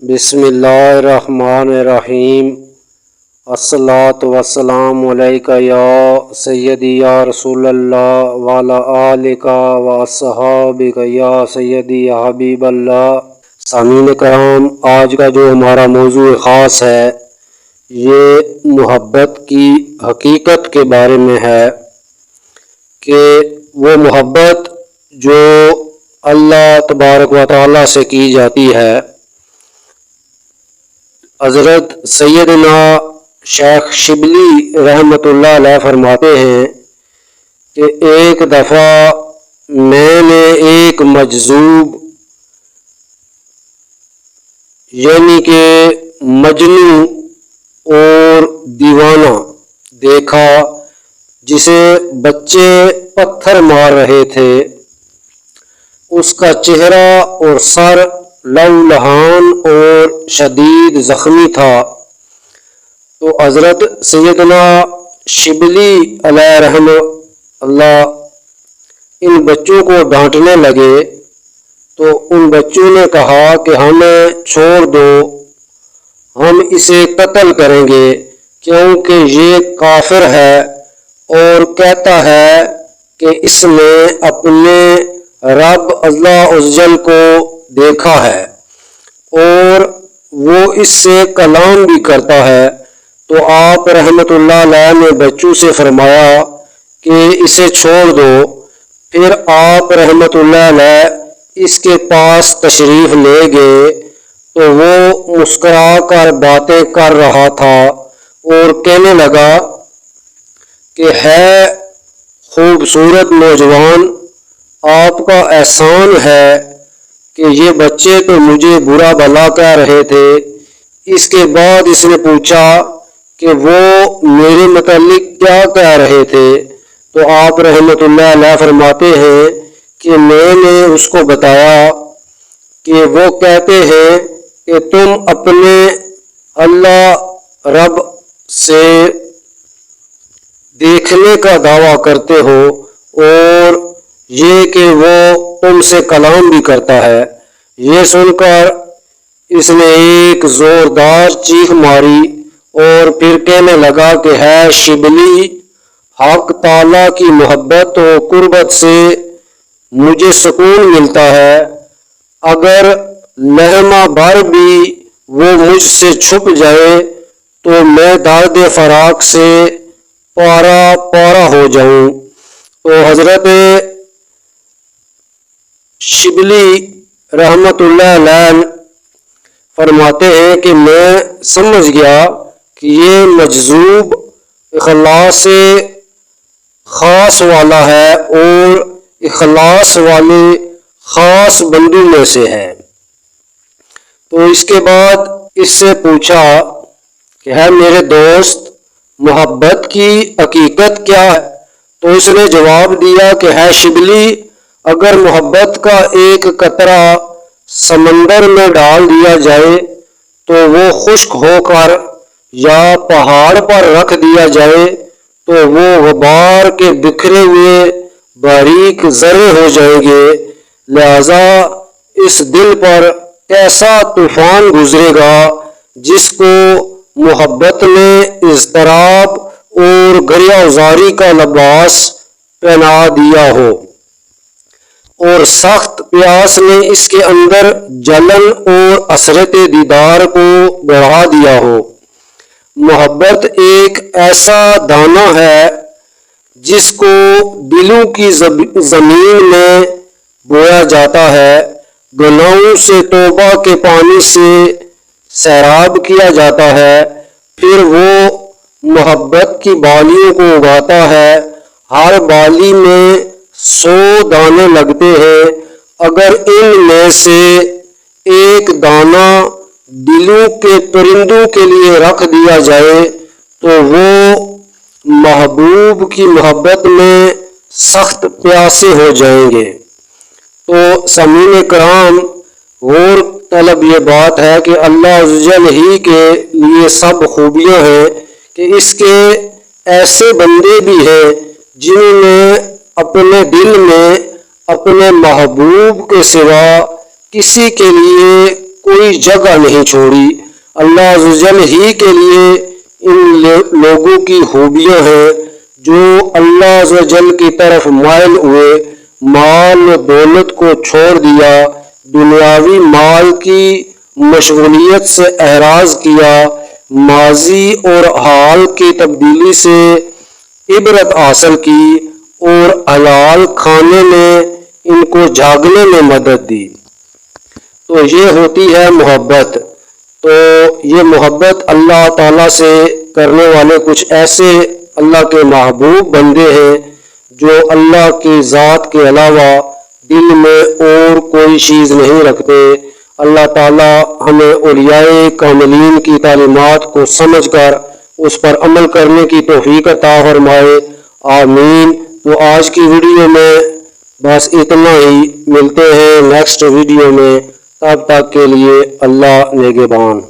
बिस्मिल्लाहिर्रहमानिर्रहीम। अस्सलातु वस्सलामु अलैका या सय्यदी या रसूलल्लाह व अला आलिका व अस्हाबिका या सय्यदी या हबीबल्लाह। सामीन कराम, आज का जो हमारा मौजू ख़ास है ये मोहब्बत की हकीकत के बारे में है कि वो मोहब्बत जो अल्लाह तबारक व तआला से की जाती है। हज़रत सैयदना शेख शिबली रहमतुल्लाह अलैह फरमाते हैं कि एक दफ़ा मैंने एक मजज़ूब यानी कि मजनू और दीवाना देखा जिसे बच्चे पत्थर मार रहे थे। उसका चेहरा और सर लहूलुहान और शदीद ज़ख्मी था। तो हज़रत सैयदना शिबली अलैह रहमतुल्लाह इन बच्चों को डांटने लगे तो उन बच्चों ने कहा कि हमें छोड़ दो, हम इसे कत्ल करेंगे क्योंकि ये काफिर है और कहता है कि इसने अपने रब अल्लाह अज़्ज़ल को देखा है और वो इससे कलाम भी करता है। तो आप रहमतुल्लाह अलैह ने बच्चों से फरमाया कि इसे छोड़ दो। फिर आप रहमतुल्लाह अलैह इसके पास तशरीफ ले गए तो वो मुस्कुरा कर बातें कर रहा था और कहने लगा कि है खूबसूरत नौजवान, आपका एहसान है कि ये बच्चे तो मुझे बुरा भला कह रहे थे। इसके बाद इसने पूछा कि वो मेरे मुतालिक क्या कह रहे थे। तो आप रहमतुल्लाह अलैह फरमाते हैं कि मैंने उसको बताया कि वो कहते हैं कि तुम अपने अल्लाह रब से देखने का दावा करते हो और ये कि वो तुमसे कलाम भी करता है। ये सुनकर इसने एक जोरदार चीख मारी और फिर कहने लगा कि है शिबली, हक ताला की मोहब्बत और कुर्बत से मुझे सुकून मिलता है। अगर लहमा भर भी वो मुझसे छुप जाए तो मैं दर्द फराक से पारा पारा हो जाऊं। तो हजरत शिबली रहमतुल्लाह अलैह फरमाते हैं कि मैं समझ गया कि ये मजज़ूब इखलास ख़ास वाला है और इखलास वाले ख़ास बंदों में से है। तो इसके बाद इससे पूछा कि है मेरे दोस्त, मोहब्बत की हकीकत क्या है। तो इसने जवाब दिया कि है शिबली, अगर मोहब्बत का एक कतरा समंदर में डाल दिया जाए तो वो खुश्क होकर या पहाड़ पर रख दिया जाए तो वो गुबार के बिखरे हुए बारीक जर्रे हो जाएंगे। लिहाजा इस दिल पर कैसा तूफान गुजरेगा जिसको मोहब्बत ने इज़्तिराब और गरियाज़ारी का लिबास पहना दिया हो और सख्त प्यास ने इसके अंदर जलन और असरत दीदार को बढ़ा दिया हो। मोहब्बत एक ऐसा दाना है जिसको दिलों की जमीन में बोया जाता है, गुनाहों से तौबा के पानी से सैराब किया जाता है, फिर वो मोहब्बत की बालियों को उगाता है। हर बाली में 100 दाने लगते हैं। अगर इनमें से एक दाना दिलों के परिंदों के लिए रख दिया जाए तो वो महबूब की मोहब्बत में सख्त प्यासे हो जाएंगे। तो सामीन कराम, और तलब ये बात है कि अल्लाह अज़्ज़ल ही के लिए सब खूबियाँ हैं कि इसके ऐसे बंदे भी हैं जिन्होंने अपने दिल में अपने महबूब के सिवा किसी के लिए کوئی جگہ نہیں چھوڑی۔ اللہ عز و جل ہی کے لیے ان لوگوں کی خوبیاں ہیں جو اللہ عز و جل کی طرف مائل ہوئے، مال و دولت کو چھوڑ دیا، دنیاوی مال کی مشغولیت سے اعراض کیا، ماضی اور حال کی تبدیلی سے عبرت حاصل کی اور حلال کھانے میں ان کو جھاگنے میں مدد دی۔ تو یہ ہوتی ہے محبت۔ تو یہ محبت اللہ تعالیٰ سے کرنے والے کچھ ایسے اللہ کے محبوب بندے ہیں جو اللہ کی ذات کے علاوہ دل میں اور کوئی چیز نہیں رکھتے۔ اللہ تعالیٰ ہمیں اولیاء کاملین کی تعلیمات کو سمجھ کر اس پر عمل کرنے کی توفیق عطا فرمائے، آمین۔ تو آج کی ویڈیو میں بس اتنا ہی، ملتے ہیں نیکسٹ ویڈیو میں، تب تک کے لیے اللہ نگہبان۔